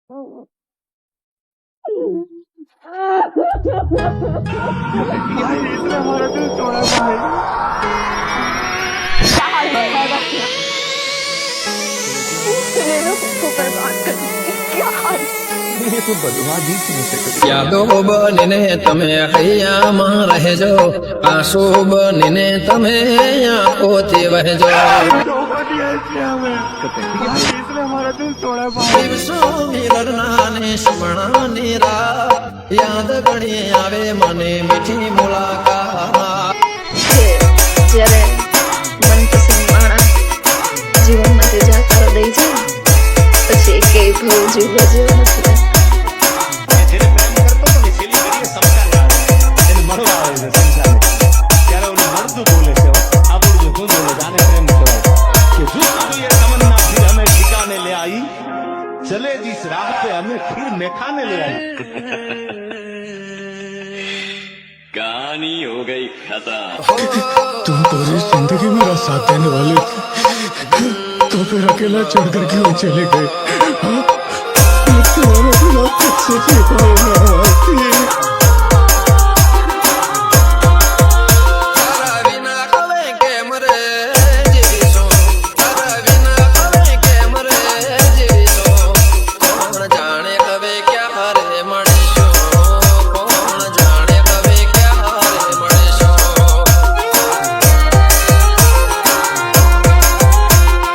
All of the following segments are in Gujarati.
भाई इसने हमारा दिल तोड़ा भाई। યાદો બનીને તમે હૈયામાં રહેજો, આંસુ બનીને તમે આંખોથી વહેજો। धोखा दिया इसने हमें। भाई इसने हमारा दिल तोड़ा भाई। દિવસો મિલનના ને સ્મરણની રાત યાદ ઘણી આવે મને મીઠી મુલાકાત। જ્યારે મનપસંદ માણસ જીવનમાંથી જાકારો દઈ જાય પછી એકેય ભવ જીવવા જેવો નથી રહેતો। જેને પ્રેમ કરતો હતો ને છેલ્લી ઘડીએ સમસાન આવે એને મળવા આવે છે સમસાને ત્યારે ઓલું મળતું બોલે છે આપણું જો શું બોલે જાને પ્રેમ કહેવાય કે જો તું ये तमन्ना फिर हमें ठिकाने ले आई चले जिस राह पे हमें फिर मेखाने ले आई। कहानी हो गई खत्म। तुम पूरी जिंदगी मेरा साथ देने वाले थे, तो फिर अकेला छोड़कर क्यों चले गए? हाँ? मैं तुम्हारा बिना कैसे जी पाऊंगा? તારા વિના હવે કેમ રે જીવીશું, તારા વિના હવે કેમ રે જીવીશું, કોણ જાણે હવે ક્યારે મળીશું, કોણ જાણે હવે ક્યારે મળીશું।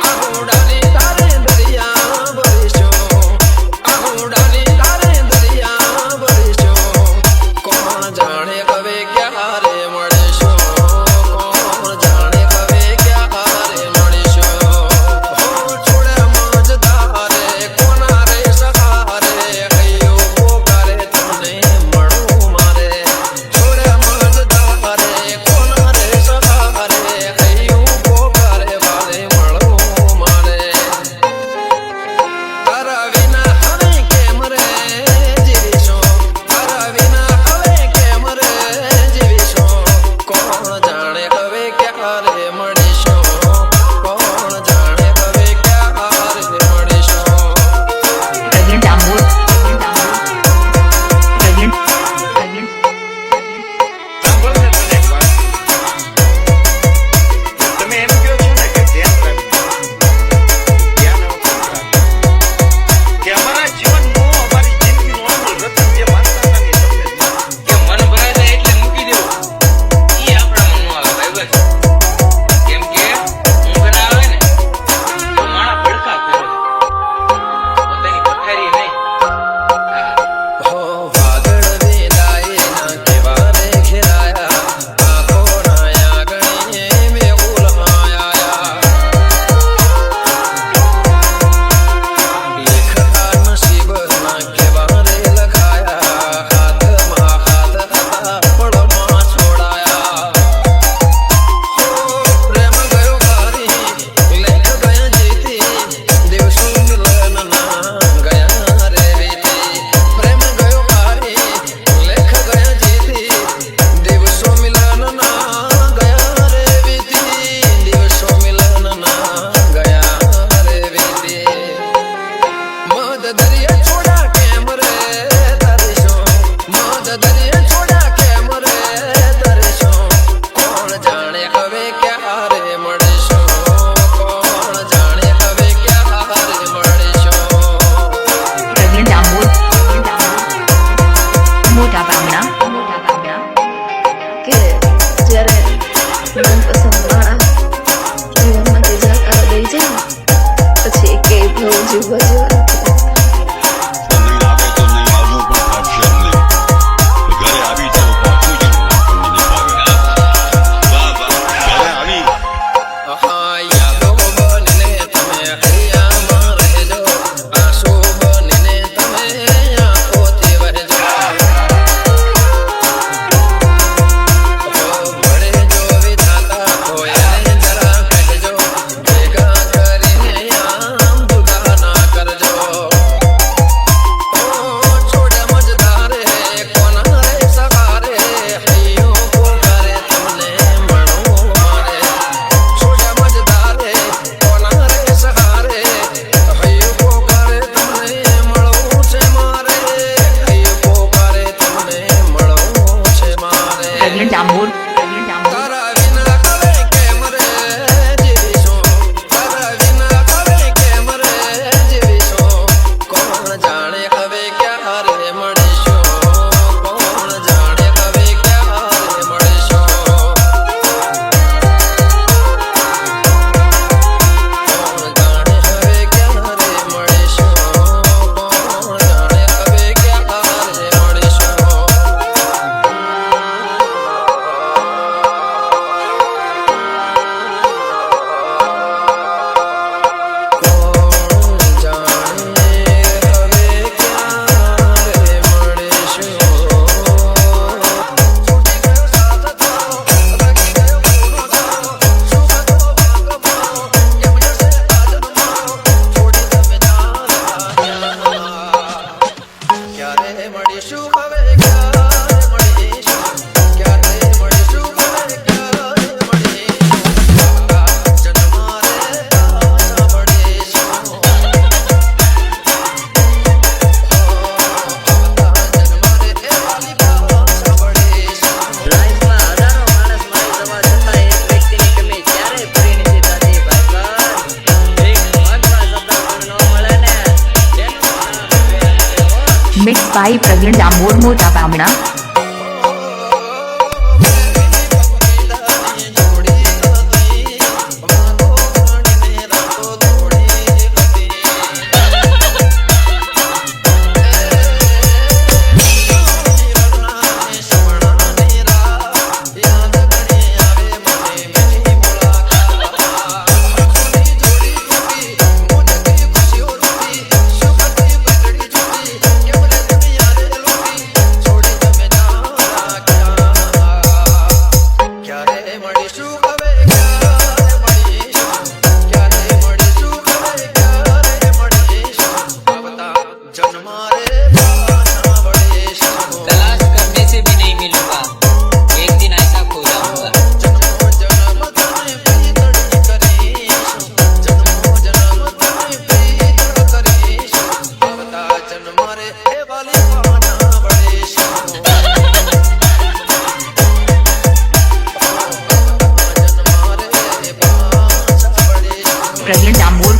આહુડાની તારે દરિયા ભરીશું, આહુડાની તારે દરિયા by Praveen Damor Mota Bamna. तलाश करने से भी नहीं मिलूंगा, एक दिन ऐसा खो जाऊंगा। Praveen Damor.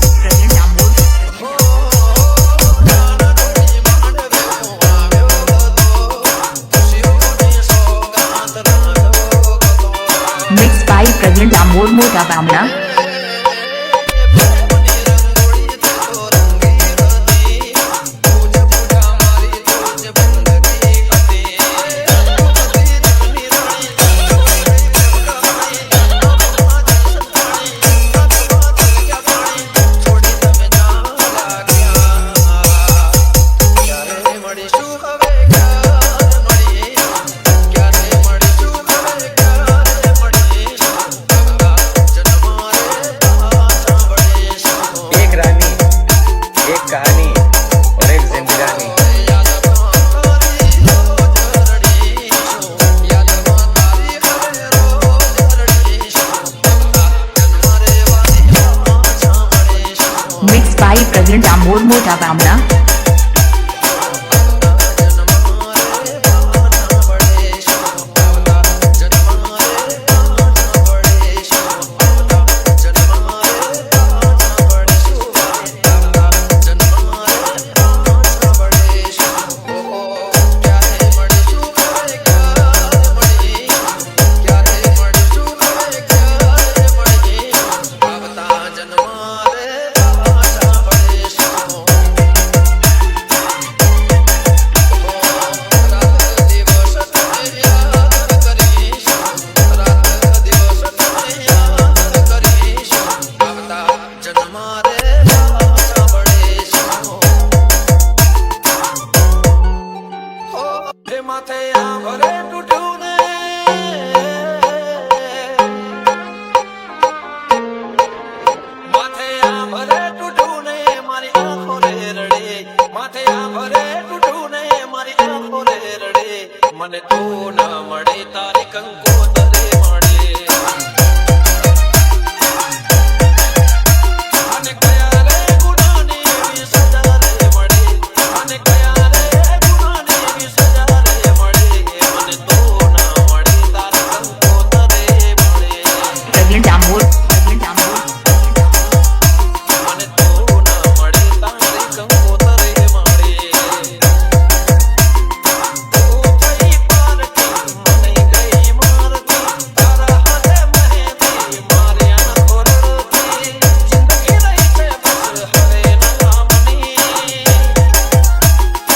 Mixed by Praveen Damor Mota Bamna. एक रानी, एक कहानी और एक जिंदगानी। Mixed by Praveen Damor Mota Bamna. માથે આ ભરે તૂટ્યું ને માથે આ ભરે તૂટ્યું ને મારી આંખો રે રડે માથે આ ભરે તૂટ્યું ને મારી આંખો રે રડે મને તો ના મળે તારી કંકોતરે મળે મને કયા રે ગુનાની એવી સજા રે મળે મને કયા રે ગુનાની એવી સજા રે મળે મને તો ના મળે તારી કંકોતરે મળે Praveen Damor. મને તો ના મળે તારી કંકોતરે મળે ઓ થઈ પારકી મને ગઈ મારતી તારા હાથે મહેતી મારી આંખો રડતી જિંદગી રહી છે બસ હવે ના મની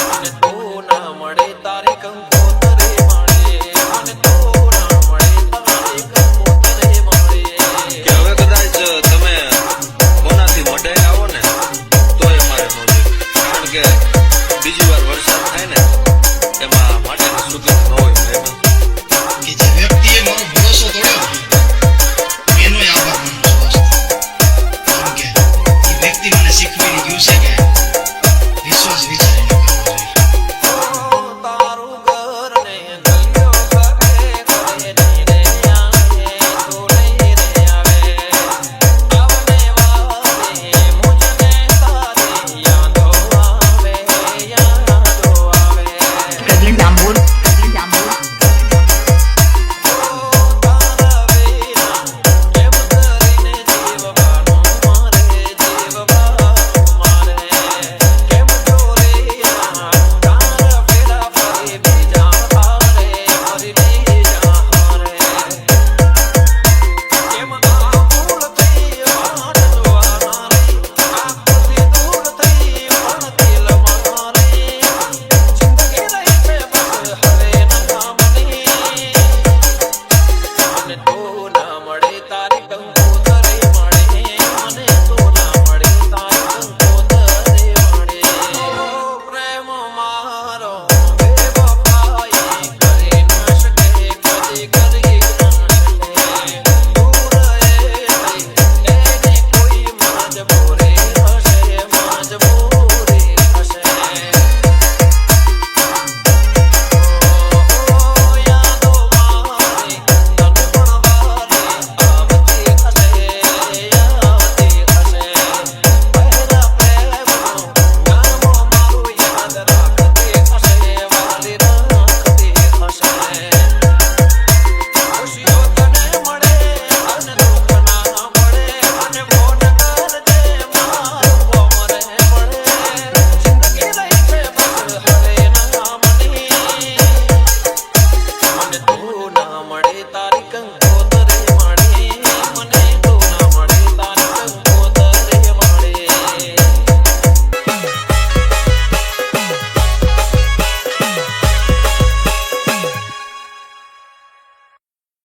મને તો ના મળે તારી કંકોતરે મળે મને તો ના મળે તારી કંકોતરે મળે કે હવે કદાચ તમે કોનાથી મઢે આવો ને તોય અમારે મળે કારણ કે બીજી વાર વરસાદ થાય ને